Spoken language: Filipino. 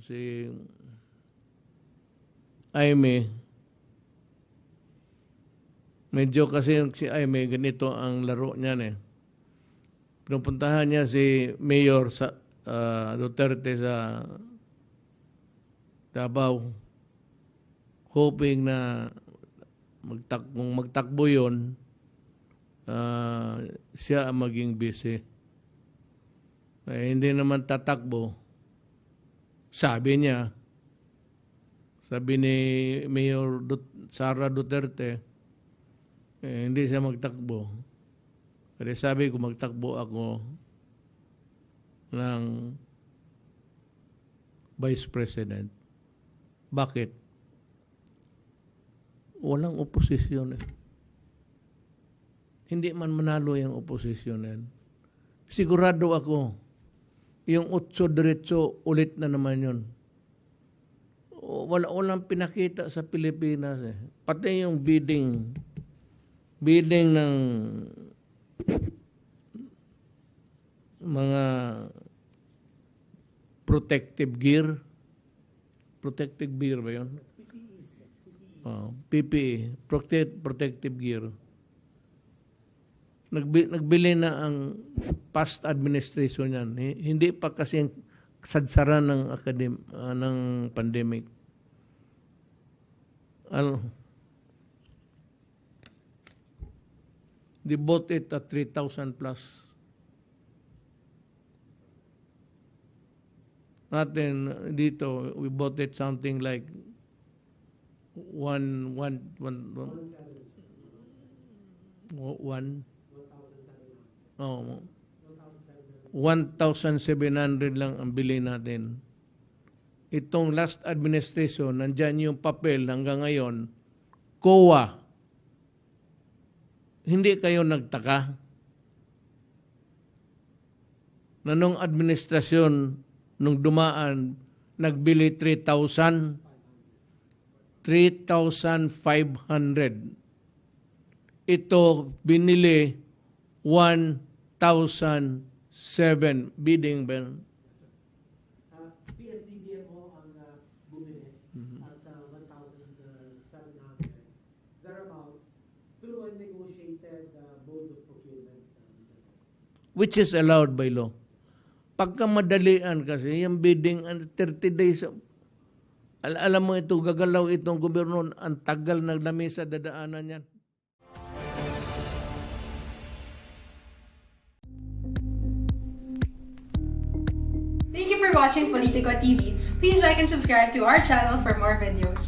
si Imee. Medyo kasi si Imee, ganito ang laro niyan eh. Pinupuntahan niya si Mayor Duterte sa Davao, hoping na kung magtakbo yun, siya ang maging busy. Hindi naman tatakbo. Sabi ni Mayor Sara Duterte, hindi siya magtakbo. Kasi sabi ko, magtakbo ako ng Vice President. Bakit? Walang oposisyon eh. Hindi man manalo yung oposisyon yan. Sigurado ako, yung 8 diretso, ulit na naman yun. Walang pinakita sa Pilipinas eh. Pati yung bidding ng mga protective gear. Protective gear ba yun? PPE. Protective gear. Nagbili na ang past administration yan. Hindi pa kasi sadsaran ng ng pandemic. They bought it at 3,000 plus. Natin dito, we bought it something like 1,700 lang ang bili natin. Itong last administration, nandyan yung papel hanggang ngayon, COA. Hindi kayo nagtaka na nung administrasyon, nung dumaan, nagbili 3,500. Ito, binili 1,007. Bidding ba? PSDBMO ang bumili at 1,700. Thereabouts, through a negotiated mode of procurement. Which is allowed by law. Pagka madalian kasi, yung bidding 30 days, alam mo ito, gagalaw itong gobyerno, ang tagal ng lamesa dadaanan yan. Thank you for watching Politico TV. Please like and subscribe to our channel for more videos.